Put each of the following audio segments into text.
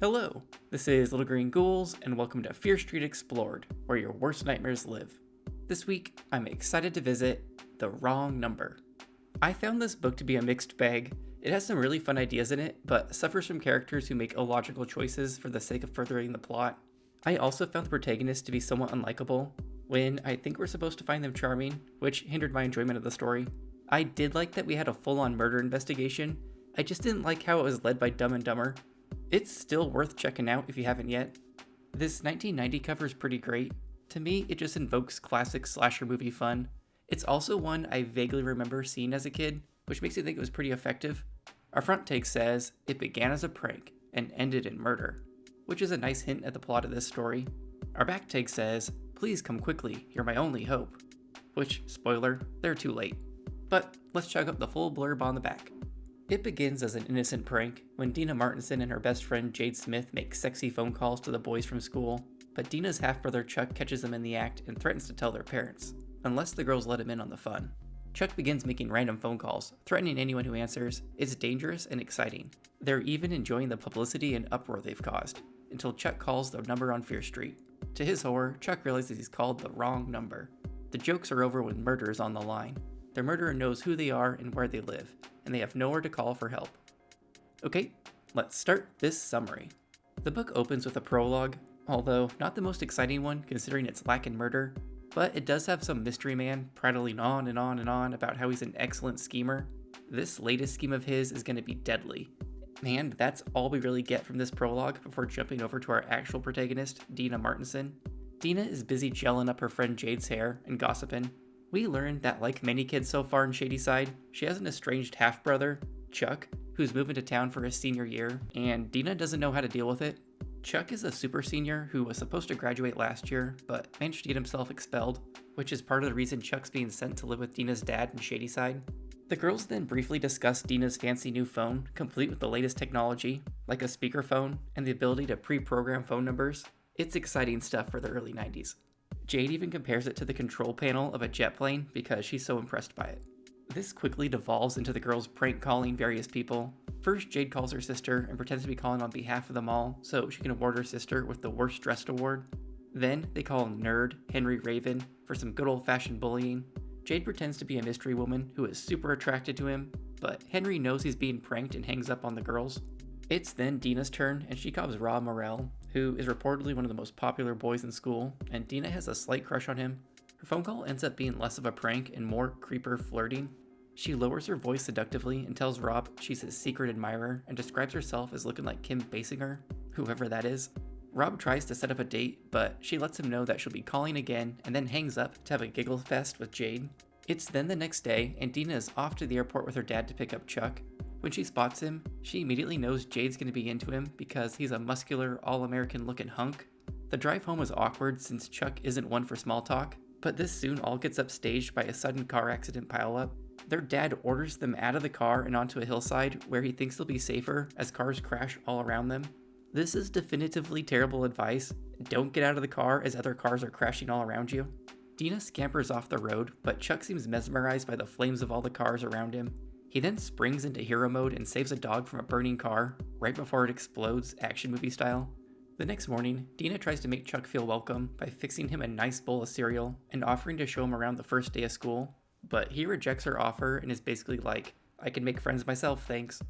Hello, this is Little Green Ghouls, and welcome to Fear Street Explored, where your worst nightmares live. This week, I'm excited to visit The Wrong Number. I found this book to be a mixed bag. It has some really fun ideas in it, but suffers from characters who make illogical choices for the sake of furthering the plot. I also found the protagonist to be somewhat unlikable, when I think we're supposed to find them charming, which hindered my enjoyment of the story. I did like that we had a full-on murder investigation. I just didn't like how it was led by Dumb and Dumber. It's still worth checking out if you haven't yet. This 1990 cover is pretty great. To me, it just invokes classic slasher movie fun. It's also one I vaguely remember seeing as a kid, which makes me think it was pretty effective. Our front take says, "It began as a prank and ended in murder," which is a nice hint at the plot of this story. Our back take says, "Please come quickly, you're my only hope," which, spoiler, they're too late. But let's check out the full blurb on the back. It begins as an innocent prank when Dina Martinson and her best friend Jade Smith make sexy phone calls to the boys from school, but Dina's half-brother Chuck catches them in the act and threatens to tell their parents, unless the girls let him in on the fun. Chuck begins making random phone calls, threatening anyone who answers. It's dangerous and exciting. They're even enjoying the publicity and uproar they've caused, until Chuck calls the number on Fear Street. To his horror, Chuck realizes he's called the wrong number. The jokes are over when murder is on the line. Their murderer knows who they are and where they live, and they have nowhere to call for help. Okay, let's start this summary. The book opens with a prologue, although not the most exciting one considering its lack in murder, but it does have some mystery man prattling on and on and on about how he's an excellent schemer. This latest scheme of his is going to be deadly. And that's all we really get from this prologue before jumping over to our actual protagonist, Dina Martinson. Dina is busy gelling up her friend Jade's hair and gossiping. We learn that, like many kids so far in Shadyside, she has an estranged half-brother, Chuck, who's moving to town for his senior year, and Dina doesn't know how to deal with it. Chuck is a super senior who was supposed to graduate last year, but managed to get himself expelled, which is part of the reason Chuck's being sent to live with Dina's dad in Shadyside. The girls then briefly discuss Dina's fancy new phone, complete with the latest technology, like a speakerphone and the ability to pre-program phone numbers. It's exciting stuff for the early 90s. Jade even compares it to the control panel of a jet plane because she's so impressed by it. This quickly devolves into the girls prank calling various people. First, Jade calls her sister and pretends to be calling on behalf of them all so she can award her sister with the worst dressed award. Then, they call nerd Henry Raven for some good old-fashioned bullying. Jade pretends to be a mystery woman who is super attracted to him, but Henry knows he's being pranked and hangs up on the girls. It's then Dina's turn, and she calls R.L, who is reportedly one of the most popular boys in school, and Dina has a slight crush on him. Her phone call ends up being less of a prank and more creeper flirting. She lowers her voice seductively and tells Rob she's his secret admirer and describes herself as looking like Kim Basinger, whoever that is. Rob tries to set up a date, but she lets him know that she'll be calling again and then hangs up to have a giggle fest with Jade. It's then the next day, and Dina is off to the airport with her dad to pick up Chuck. When she spots him, she immediately knows Jade's going to be into him because he's a muscular, all-American looking hunk. The drive home is awkward since Chuck isn't one for small talk, but this soon all gets upstaged by a sudden car accident pileup. Their dad orders them out of the car and onto a hillside where he thinks they'll be safer as cars crash all around them. This is definitively terrible advice. Don't get out of the car as other cars are crashing all around you. Dina scampers off the road, but Chuck seems mesmerized by the flames of all the cars around him. He then springs into hero mode and saves a dog from a burning car, right before it explodes, action movie style. The next morning, Dina tries to make Chuck feel welcome by fixing him a nice bowl of cereal and offering to show him around the first day of school, but he rejects her offer and is basically like, "I can make friends myself, thanks."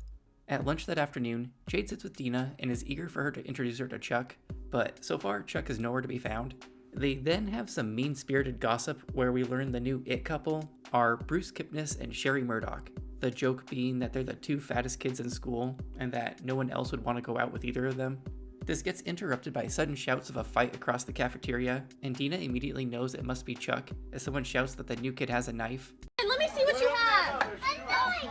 At lunch that afternoon, Jade sits with Dina and is eager for her to introduce her to Chuck, but so far Chuck is nowhere to be found. They then have some mean-spirited gossip where we learn the new it couple are Bruce Kipnis and Sherry Murdoch. The joke being that they're the two fattest kids in school, and that no one else would want to go out with either of them. This gets interrupted by sudden shouts of a fight across the cafeteria, and Dina immediately knows it must be Chuck, as someone shouts that the new kid has a knife. Let me see what you have!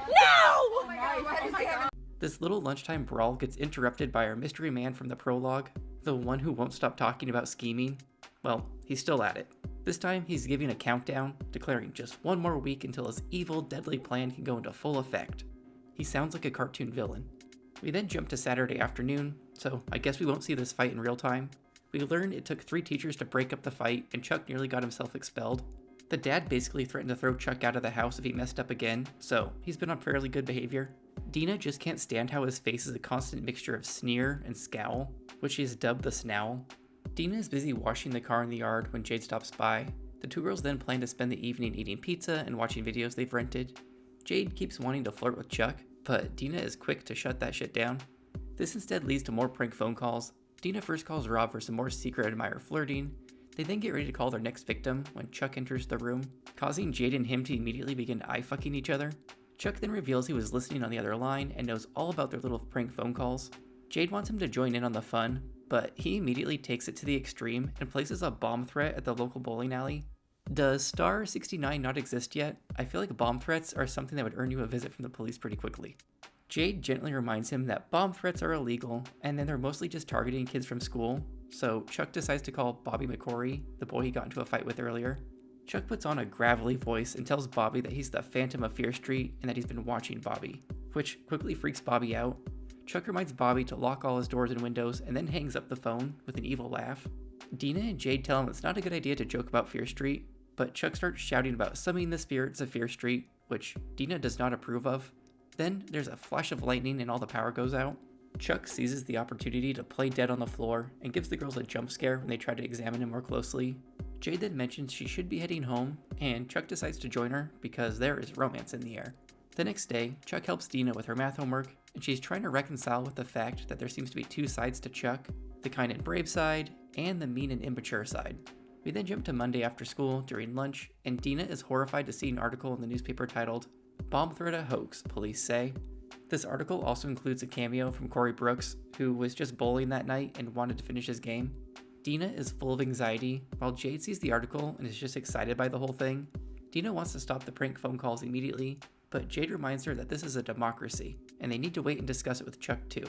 No! This little lunchtime brawl gets interrupted by our mystery man from the prologue, the one who won't stop talking about scheming. Well, he's still at it. This time, he's giving a countdown, declaring just one more week until his evil, deadly plan can go into full effect. He sounds like a cartoon villain. We then jump to Saturday afternoon, so I guess we won't see this fight in real time. We learn it took 3 teachers to break up the fight, and Chuck nearly got himself expelled. The dad basically threatened to throw Chuck out of the house if he messed up again, so he's been on fairly good behavior. Dina just can't stand how his face is a constant mixture of sneer and scowl, which she has dubbed the Snowl. Dina is busy washing the car in the yard when Jade stops by. The two girls then plan to spend the evening eating pizza and watching videos they've rented. Jade keeps wanting to flirt with Chuck, but Dina is quick to shut that shit down. This instead leads to more prank phone calls. Dina first calls Rob for some more secret admirer flirting. They then get ready to call their next victim when Chuck enters the room, causing Jade and him to immediately begin eye-fucking each other. Chuck then reveals he was listening on the other line and knows all about their little prank phone calls. Jade wants him to join in on the fun, but he immediately takes it to the extreme and places a bomb threat at the local bowling alley. Does Star 69 not exist yet? I feel like bomb threats are something that would earn you a visit from the police pretty quickly. Jade gently reminds him that bomb threats are illegal, and then they're mostly just targeting kids from school, so Chuck decides to call Bobby McCory, the boy he got into a fight with earlier. Chuck puts on a gravelly voice and tells Bobby that he's the Phantom of Fear Street and that he's been watching Bobby, which quickly freaks Bobby out. Chuck reminds Bobby to lock all his doors and windows and then hangs up the phone with an evil laugh. Dina and Jade tell him it's not a good idea to joke about Fear Street, but Chuck starts shouting about summoning the spirits of Fear Street, which Dina does not approve of. Then there's a flash of lightning and all the power goes out. Chuck seizes the opportunity to play dead on the floor and gives the girls a jump scare when they try to examine him more closely. Jade then mentions she should be heading home, and Chuck decides to join her because there is romance in the air. The next day, Chuck helps Dina with her math homework, and she's trying to reconcile with the fact that there seems to be two sides to Chuck, the kind and brave side, and the mean and immature side. We then jump to Monday after school during lunch, and Dina is horrified to see an article in the newspaper titled, "Bomb Threat a Hoax, Police Say." This article also includes a cameo from Corey Brooks, who was just bowling that night and wanted to finish his game. Dina is full of anxiety, while Jade sees the article and is just excited by the whole thing. Dina wants to stop the prank phone calls immediately, but Jade reminds her that this is a democracy, and they need to wait and discuss it with Chuck too.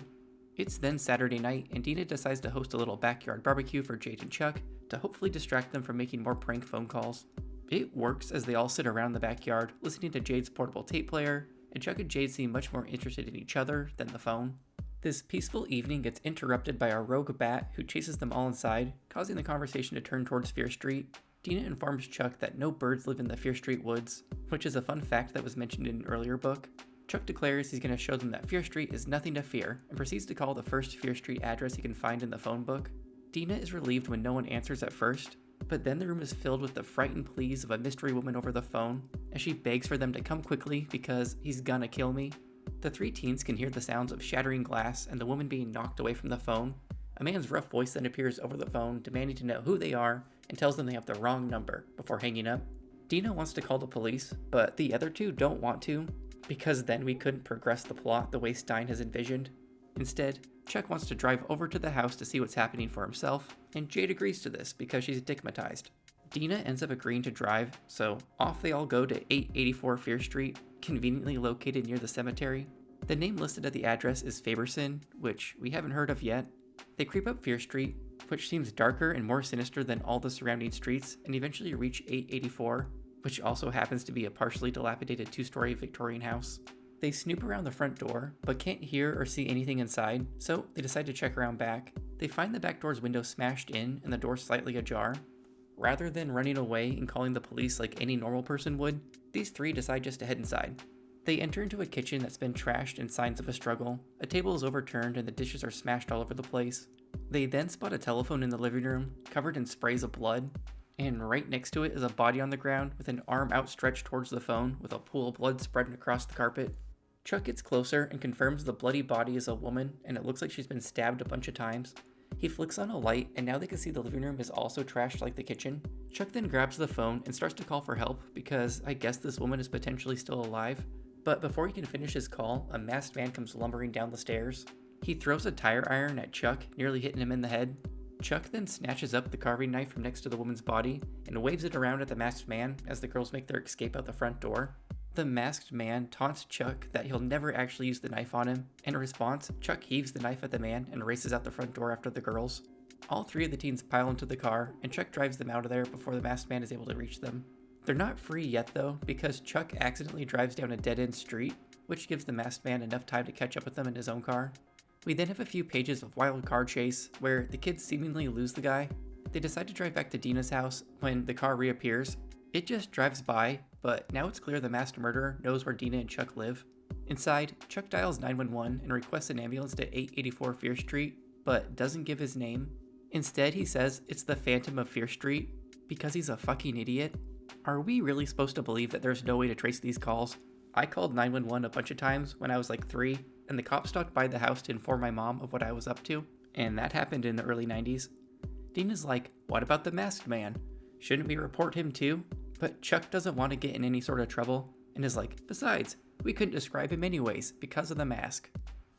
It's then Saturday night, and Dina decides to host a little backyard barbecue for Jade and Chuck to hopefully distract them from making more prank phone calls. It works as they all sit around the backyard listening to Jade's portable tape player, and Chuck and Jade seem much more interested in each other than the phone. This peaceful evening gets interrupted by a rogue bat who chases them all inside, causing the conversation to turn towards Fear Street. Dina informs Chuck that no birds live in the Fear Street woods, which is a fun fact that was mentioned in an earlier book. Chuck declares he's going to show them that Fear Street is nothing to fear, and proceeds to call the first Fear Street address he can find in the phone book. Dina is relieved when no one answers at first, but then the room is filled with the frightened pleas of a mystery woman over the phone, as she begs for them to come quickly because he's gonna kill me. The three teens can hear the sounds of shattering glass and the woman being knocked away from the phone. A man's rough voice then appears over the phone, demanding to know who they are and tells them they have the wrong number before hanging up. Dina wants to call the police, but the other two don't want to, because then we couldn't progress the plot the way Stine has envisioned. Instead, Chuck wants to drive over to the house to see what's happening for himself, and Jade agrees to this because she's stigmatized. Dina ends up agreeing to drive, so off they all go to 884 Fear Street, conveniently located near the cemetery. The name listed at the address is Faberson, which we haven't heard of yet. They creep up Fear Street, which seems darker and more sinister than all the surrounding streets, and eventually reach 884, which also happens to be a partially dilapidated two-story Victorian house. They snoop around the front door, but can't hear or see anything inside, so they decide to check around back. They find the back door's window smashed in and the door slightly ajar. Rather than running away and calling the police like any normal person would, these three decide just to head inside. They enter into a kitchen that's been trashed and signs of a struggle. A table is overturned and the dishes are smashed all over the place. They then spot a telephone in the living room, covered in sprays of blood, and right next to it is a body on the ground with an arm outstretched towards the phone with a pool of blood spreading across the carpet. Chuck gets closer and confirms the bloody body is a woman, and it looks like she's been stabbed a bunch of times. He flicks on a light, and now they can see the living room is also trashed like the kitchen. Chuck then grabs the phone and starts to call for help, because I guess this woman is potentially still alive. But before he can finish his call, a masked man comes lumbering down the stairs. He throws a tire iron at Chuck, nearly hitting him in the head. Chuck then snatches up the carving knife from next to the woman's body, and waves it around at the masked man as the girls make their escape out the front door. The masked man taunts Chuck that he'll never actually use the knife on him. In response, Chuck heaves the knife at the man and races out the front door after the girls. All three of the teens pile into the car, and Chuck drives them out of there before the masked man is able to reach them. They're not free yet though, because Chuck accidentally drives down a dead-end street, which gives the masked man enough time to catch up with them in his own car. We then have a few pages of wild car chase, where the kids seemingly lose the guy. They decide to drive back to Dina's house when the car reappears. It just drives by, but now it's clear the masked murderer knows where Dina and Chuck live. Inside, Chuck dials 911 and requests an ambulance to 884 Fear Street, but doesn't give his name. Instead, he says it's the Phantom of Fear Street because he's a fucking idiot. Are we really supposed to believe that there's no way to trace these calls? I called 911 a bunch of times when I was like 3, and the cops stopped by the house to inform my mom of what I was up to, and that happened in the early 90s. Dina's like, what about the masked man? Shouldn't we report him too? But Chuck doesn't want to get in any sort of trouble, and is like, besides, we couldn't describe him anyways because of the mask.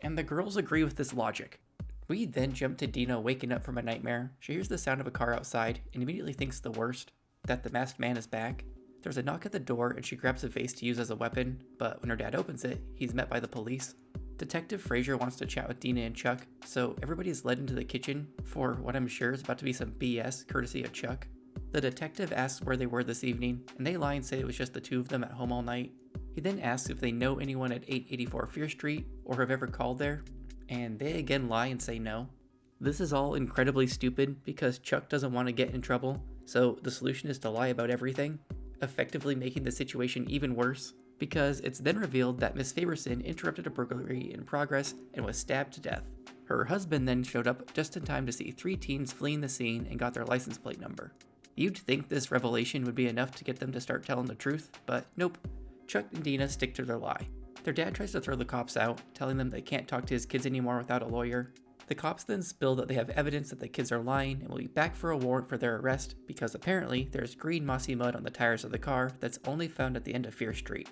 And the girls agree with this logic. We then jump to Dina waking up from a nightmare. She hears the sound of a car outside and immediately thinks the worst, that the masked man is back. There's a knock at the door and she grabs a vase to use as a weapon, but when her dad opens it, he's met by the police. Detective Frazier wants to chat with Dina and Chuck, so everybody is led into the kitchen for what I'm sure is about to be some BS courtesy of Chuck. The detective asks where they were this evening, and they lie and say it was just the two of them at home all night. He then asks if they know anyone at 884 Fear Street or have ever called there, and they again lie and say no. This is all incredibly stupid because Chuck doesn't want to get in trouble, so the solution is to lie about everything, effectively making the situation even worse, because it's then revealed that Miss Faberson interrupted a burglary in progress and was stabbed to death. Her husband then showed up just in time to see 3 teens fleeing the scene and got their license plate number. You'd think this revelation would be enough to get them to start telling the truth, but nope. Chuck and Dina stick to their lie. Their dad tries to throw the cops out, telling them they can't talk to his kids anymore without a lawyer. The cops then spill that they have evidence that the kids are lying and will be back for a warrant for their arrest because apparently there's green mossy mud on the tires of the car that's only found at the end of Fear Street.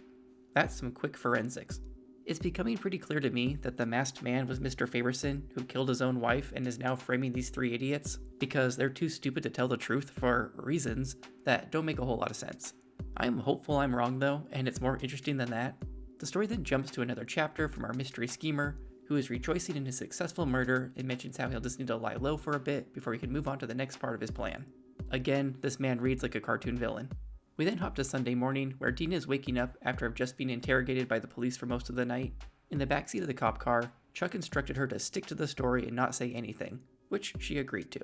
That's some quick forensics. It's becoming pretty clear to me that the masked man was Mr. Faberson, who killed his own wife and is now framing these 3 idiots because they're too stupid to tell the truth for reasons that don't make a whole lot of sense. I'm hopeful I'm wrong though, and it's more interesting than that. The story then jumps to another chapter from our mystery schemer, who is rejoicing in his successful murder and mentions how he'll just need to lie low for a bit before he can move on to the next part of his plan. Again, this man reads like a cartoon villain. We then hop to Sunday morning, where Dina is waking up after just being interrogated by the police for most of the night. In the backseat of the cop car, Chuck instructed her to stick to the story and not say anything, which she agreed to.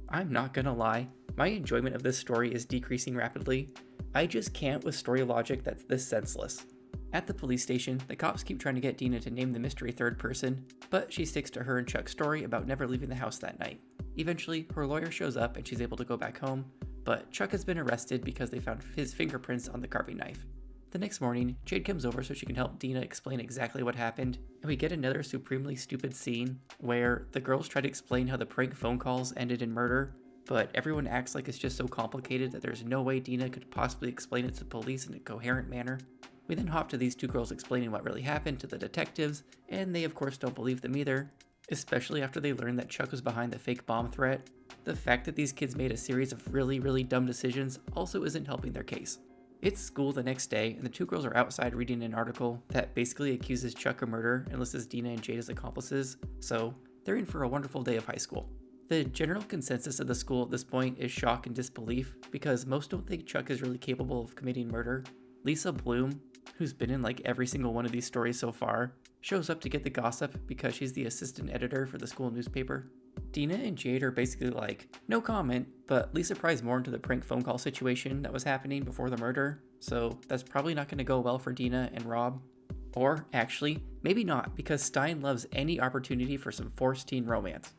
I'm not gonna lie, my enjoyment of this story is decreasing rapidly. I just can't with story logic that's this senseless. At the police station, the cops keep trying to get Dina to name the mystery third person, but she sticks to her and Chuck's story about never leaving the house that night. Eventually, her lawyer shows up and she's able to go back home, but Chuck has been arrested because they found his fingerprints on the carving knife. The next morning, Jade comes over so she can help Dina explain exactly what happened, and we get another supremely stupid scene where the girls try to explain how the prank phone calls ended in murder, but everyone acts like it's just so complicated that there's no way Dina could possibly explain it to police in a coherent manner. We then hop to these 2 girls explaining what really happened to the detectives, and they of course don't believe them either, especially after they learn that Chuck was behind the fake bomb threat. The fact that these kids made a series of really dumb decisions also isn't helping their case. It's school the next day, and the 2 girls are outside reading an article that basically accuses Chuck of murder and lists Dina and Jade as accomplices, so they're in for a wonderful day of high school. The general consensus of the school at this point is shock and disbelief, because most don't think Chuck is really capable of committing murder. Lisa Bloom, who's been in like every single one of these stories so far, shows up to get the gossip because she's the assistant editor for the school newspaper. Dina and Jade are basically like, no comment, but Lisa pries more into the prank phone call situation that was happening before the murder, so that's probably not going to go well for Dina and Rob. Or, actually, maybe not, because Stine loves any opportunity for some forced teen romance.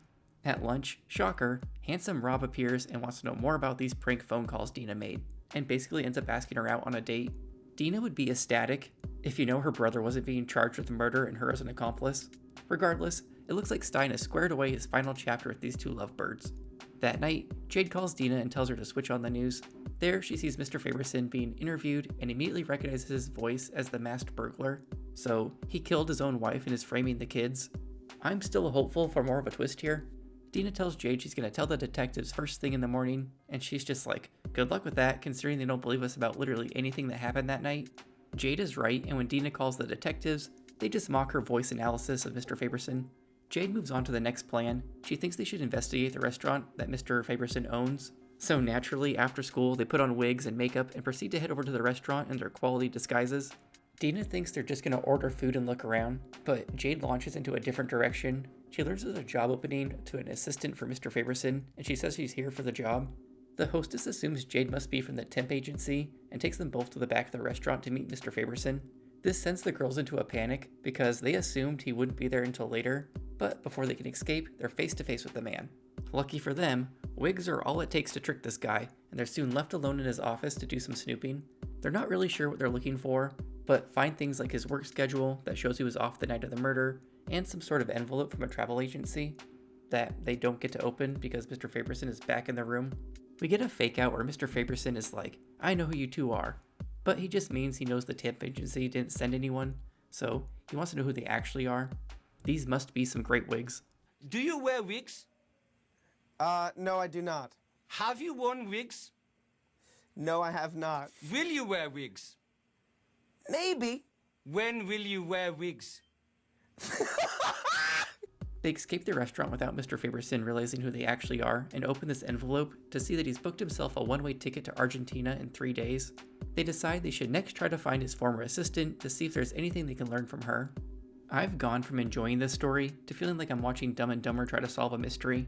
At lunch, shocker, handsome Rob appears and wants to know more about these prank phone calls Dina made, and basically ends up asking her out on a date. Dina would be ecstatic if you know her brother wasn't being charged with murder and her as an accomplice. Regardless, it looks like Stine has squared away his final chapter with these 2 lovebirds. That night, Jade calls Dina and tells her to switch on the news. There, she sees Mr. Faberson being interviewed and immediately recognizes his voice as the masked burglar. So, he killed his own wife and is framing the kids. I'm still hopeful for more of a twist here. Dina tells Jade she's going to tell the detectives first thing in the morning, and she's just like, good luck with that, considering they don't believe us about literally anything that happened that night. Jade is right, and when Dina calls the detectives, they just mock her voice analysis of Mr. Faberson. Jade moves on to the next plan. She thinks they should investigate the restaurant that Mr. Faberson owns. So naturally, after school, they put on wigs and makeup and proceed to head over to the restaurant in their quality disguises. Dina thinks they're just going to order food and look around, but Jade launches into a different direction. She learns there's a job opening to an assistant for Mr. Faberson, and she says she's here for the job. The hostess assumes Jade must be from the temp agency and takes them both to the back of the restaurant to meet Mr. Faberson. This sends the girls into a panic because they assumed he wouldn't be there until later, but before they can escape, they're face to face with the man. Lucky for them, wigs are all it takes to trick this guy, and they're soon left alone in his office to do some snooping. They're not really sure what they're looking for, but find things like his work schedule that shows he was off the night of the murder, and some sort of envelope from a travel agency that they don't get to open because Mr. Faberson is back in the room. We get a fake out where Mr. Faberson is like, "I know who you two are," but he just means he knows the temp agency didn't send anyone, so he wants to know who they actually are. These must be some great wigs. Do you wear wigs? No, I do not. Have you worn wigs? No, I have not. Will you wear wigs? Maybe. When will you wear wigs? They escape the restaurant without Mr. Faberson realizing who they actually are and open this envelope to see that he's booked himself a one-way ticket to Argentina in 3 days. They decide they should next try to find his former assistant to see if there's anything they can learn from her. I've gone from enjoying this story to feeling like I'm watching Dumb and Dumber try to solve a mystery.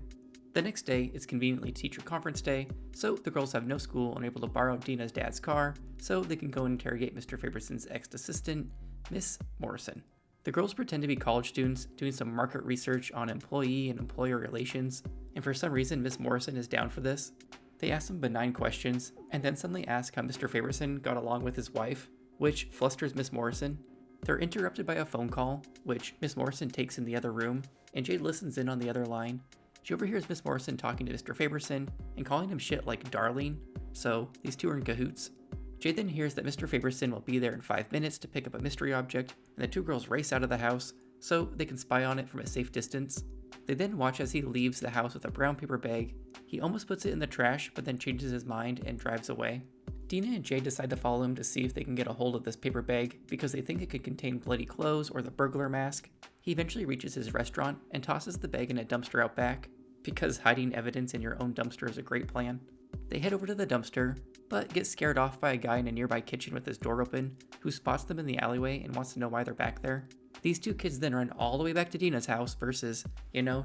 The next day, it's conveniently teacher conference day, so the girls have no school and are able to borrow Dina's dad's car so they can go and interrogate Mr. Faberson's ex-assistant, Miss Morrison. The girls pretend to be college students doing some market research on employee and employer relations, and for some reason Miss Morrison is down for this. They ask some benign questions, and then suddenly ask how Mr. Faberson got along with his wife, which flusters Miss Morrison. They're interrupted by a phone call, which Miss Morrison takes in the other room, and Jade listens in on the other line. She overhears Miss Morrison talking to Mr. Faberson and calling him shit like darling, so these two are in cahoots. Jade then hears that Mr. Faberson will be there in 5 minutes to pick up a mystery object, and the two girls race out of the house so they can spy on it from a safe distance. They then watch as he leaves the house with a brown paper bag. He almost puts it in the trash, but then changes his mind and drives away. Dina and Jade decide to follow him to see if they can get a hold of this paper bag because they think it could contain bloody clothes or the burglar mask. He eventually reaches his restaurant and tosses the bag in a dumpster out back, because hiding evidence in your own dumpster is a great plan. They head over to the dumpster, but get scared off by a guy in a nearby kitchen with his door open, who spots them in the alleyway and wants to know why they're back there. These two kids then run all the way back to Dina's house versus,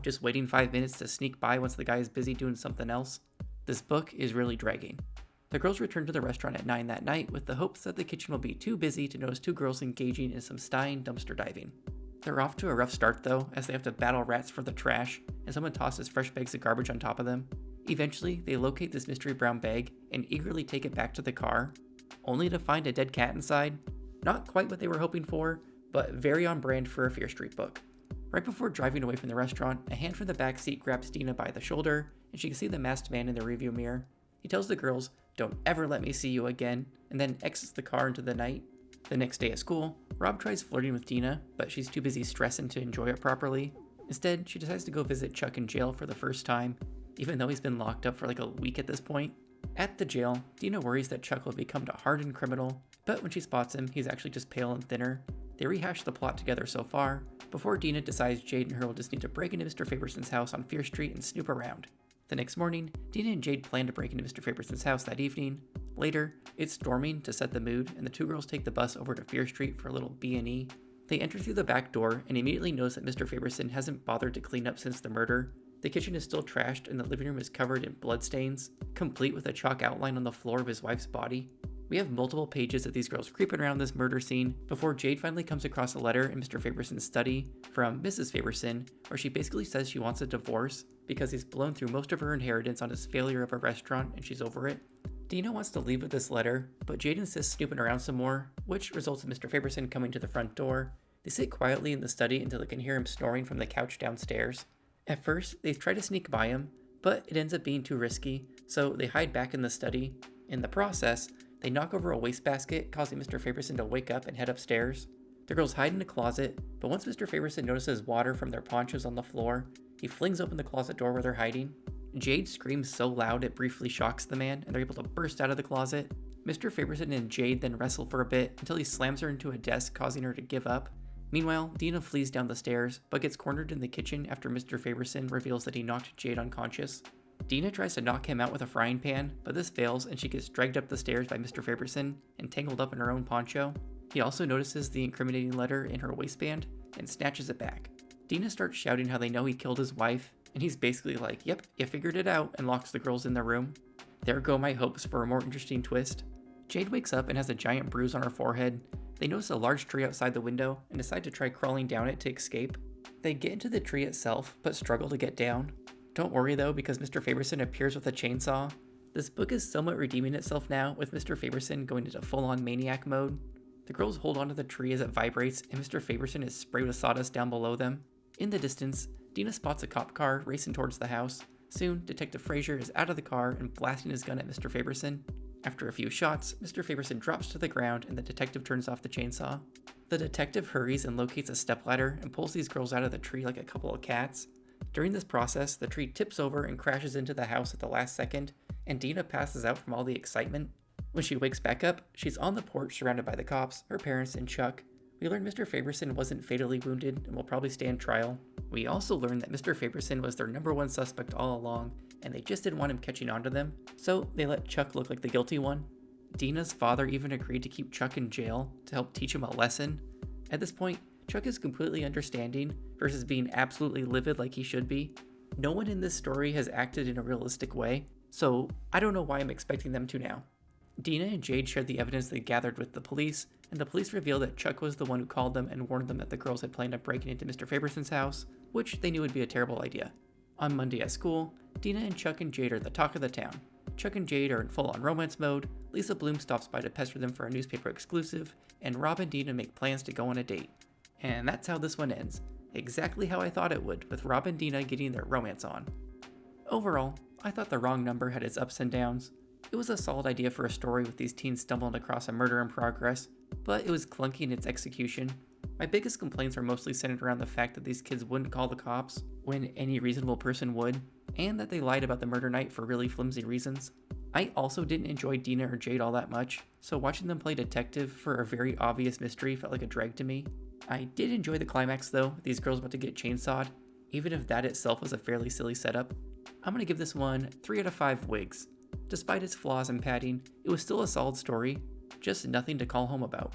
just waiting 5 minutes to sneak by once the guy is busy doing something else. This book is really dragging. The girls return to the restaurant at 9 that night with the hopes that the kitchen will be too busy to notice two girls engaging in some Stine dumpster diving. They're off to a rough start though, as they have to battle rats for the trash, and someone tosses fresh bags of garbage on top of them. Eventually, they locate this mystery brown bag and eagerly take it back to the car, only to find a dead cat inside. Not quite what they were hoping for, but very on brand for a Fear Street book. Right before driving away from the restaurant, a hand from the back seat grabs Dina by the shoulder, and she can see the masked man in the rearview mirror. He tells the girls, "Don't ever let me see you again," and then exits the car into the night. The next day at school, Rob tries flirting with Dina, but she's too busy stressing to enjoy it properly. Instead, she decides to go visit Chuck in jail for the first time, even though he's been locked up for like a week at this point. At the jail, Dina worries that Chuck will become a hardened criminal, but when she spots him, he's actually just pale and thinner. They rehash the plot together so far, before Dina decides Jade and her will just need to break into Mr. Faberson's house on Fear Street and snoop around. The next morning, Dina and Jade plan to break into Mr. Faberson's house that evening. Later, it's storming to set the mood, and the two girls take the bus over to Fear Street for a little B&E. They enter through the back door and immediately notice that Mr. Faberson hasn't bothered to clean up since the murder. The kitchen is still trashed and the living room is covered in bloodstains, complete with a chalk outline on the floor of his wife's body. We have multiple pages of these girls creeping around this murder scene before Jade finally comes across a letter in Mr. Faberson's study from Mrs. Faberson, where she basically says she wants a divorce because he's blown through most of her inheritance on his failure of a restaurant and she's over it. Dina wants to leave with this letter, but Jade insists snooping around some more, which results in Mr. Faberson coming to the front door. They sit quietly in the study until they can hear him snoring from the couch downstairs. At first, they try to sneak by him, but it ends up being too risky, so they hide back in the study. In the process, they knock over a wastebasket, causing Mr. Faberson to wake up and head upstairs. The girls hide in a closet, but once Mr. Faberson notices water from their ponchos on the floor, he flings open the closet door where they're hiding. Jade screams so loud it briefly shocks the man, and they're able to burst out of the closet. Mr. Faberson and Jade then wrestle for a bit until he slams her into a desk, causing her to give up. Meanwhile, Dina flees down the stairs, but gets cornered in the kitchen after Mr. Faberson reveals that he knocked Jade unconscious. Dina tries to knock him out with a frying pan, but this fails and she gets dragged up the stairs by Mr. Faberson and tangled up in her own poncho. He also notices the incriminating letter in her waistband and snatches it back. Dina starts shouting how they know he killed his wife, and he's basically like, "Yep, you figured it out," and locks the girls in their room. There go my hopes for a more interesting twist. Jade wakes up and has a giant bruise on her forehead. They notice a large tree outside the window and decide to try crawling down it to escape. They get into the tree itself, but struggle to get down. Don't worry though, because Mr. Faberson appears with a chainsaw. This book is somewhat redeeming itself now, with Mr. Faberson going into full-on maniac mode. The girls hold onto the tree as it vibrates, and Mr. Faberson is sprayed with sawdust down below them. In the distance, Dina spots a cop car racing towards the house. Soon, Detective Frazier is out of the car and blasting his gun at Mr. Faberson. After a few shots, Mr. Faberson drops to the ground and the detective turns off the chainsaw. The detective hurries and locates a stepladder and pulls these girls out of the tree like a couple of cats. During this process, the tree tips over and crashes into the house at the last second, and Dina passes out from all the excitement. When she wakes back up, she's on the porch surrounded by the cops, her parents, and Chuck. We learn Mr. Faberson wasn't fatally wounded and will probably stand trial. We also learn that Mr. Faberson was their #1 suspect all along, and they just didn't want him catching on to them, so they let Chuck look like the guilty one. Dina's father even agreed to keep Chuck in jail to help teach him a lesson. At this point, Chuck is completely understanding versus being absolutely livid like he should be. No one in this story has acted in a realistic way, so I don't know why I'm expecting them to now. Dina and Jade shared the evidence they gathered with the police, and the police revealed that Chuck was the one who called them and warned them that the girls had planned on breaking into Mr. Faberson's house, which they knew would be a terrible idea. On Monday at school, Dina and Chuck and Jade are the talk of the town. Chuck and Jade are in full-on romance mode, Lisa Bloom stops by to pester them for a newspaper exclusive, and Rob and Dina make plans to go on a date. And that's how this one ends. Exactly how I thought it would, with Rob and Dina getting their romance on. Overall, I thought The Wrong Number had its ups and downs. It was a solid idea for a story with these teens stumbling across a murder in progress, but it was clunky in its execution. My biggest complaints are mostly centered around the fact that these kids wouldn't call the cops when any reasonable person would, and that they lied about the murder night for really flimsy reasons. I also didn't enjoy Dina or Jade all that much, so watching them play detective for a very obvious mystery felt like a drag to me. I did enjoy the climax though, with these girls about to get chainsawed, even if that itself was a fairly silly setup. I'm gonna give this one 3 out of 5 wigs. Despite its flaws and padding, it was still a solid story, just nothing to call home about.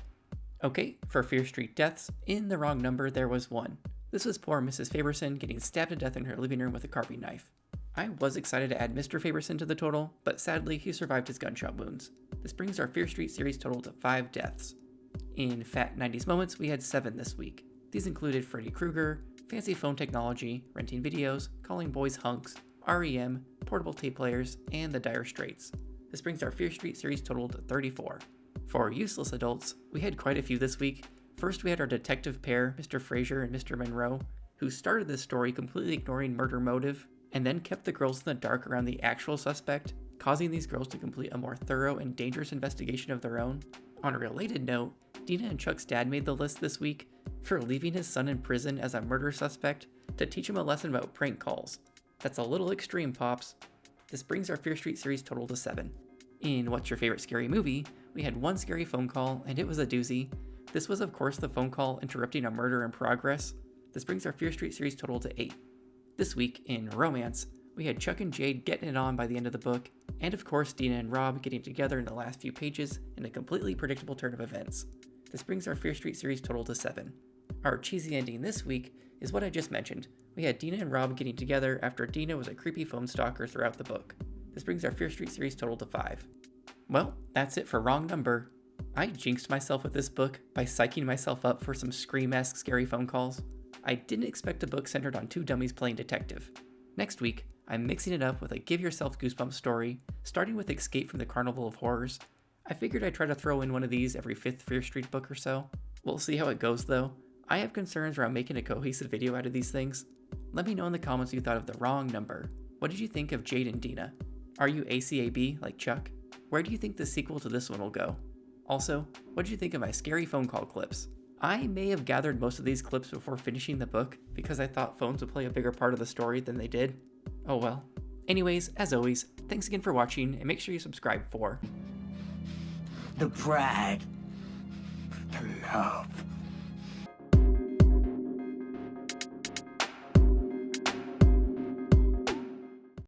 Okay, for Fear Street deaths, in The Wrong Number there was one. This was poor Mrs. Faberson getting stabbed to death in her living room with a carving knife. I was excited to add Mr. Faberson to the total, but sadly he survived his gunshot wounds. This brings our Fear Street series total to 5 deaths. In Fat 90s Moments, we had 7 this week. These included Freddy Krueger, fancy phone technology, renting videos, calling boys hunks, REM, portable tape players, and the Dire Straits. This brings our Fear Street series total to 34. For useless adults, we had quite a few this week. First, we had our detective pair, Mr. Frazier and Mr. Monroe, who started this story completely ignoring murder motive, and then kept the girls in the dark around the actual suspect, causing these girls to complete a more thorough and dangerous investigation of their own. On a related note, Dina and Chuck's dad made the list this week for leaving his son in prison as a murder suspect to teach him a lesson about prank calls. That's a little extreme, Pops. This brings our Fear Street series total to 7. In What's Your Favorite Scary Movie, we had one scary phone call, and it was a doozy. This was, of course, the phone call interrupting a murder in progress. This brings our Fear Street series total to 8. This week, in Romance, we had Chuck and Jade getting it on by the end of the book, and of course Dina and Rob getting together in the last few pages in a completely predictable turn of events. This brings our Fear Street series total to 7. Our cheesy ending this week is what I just mentioned. We had Dina and Rob getting together after Dina was a creepy phone stalker throughout the book. This brings our Fear Street series total to 5. Well, that's it for Wrong Number. I jinxed myself with this book by psyching myself up for some Scream-esque scary phone calls. I didn't expect a book centered on 2 dummies playing detective. Next week, I'm mixing it up with a Give Yourself Goosebumps story, starting with Escape from the Carnival of Horrors. I figured I'd try to throw in one of these every 5th Fear Street book or so. We'll see how it goes though. I have concerns around making a cohesive video out of these things. Let me know in the comments what you thought of The Wrong Number. What did you think of Jade and Dina? Are you ACAB like Chuck? Where do you think the sequel to this one will go? Also, what did you think of my scary phone call clips? I may have gathered most of these clips before finishing the book because I thought phones would play a bigger part of the story than they did. Oh well. Anyways, as always, thanks again for watching and make sure you subscribe for the pride, the love,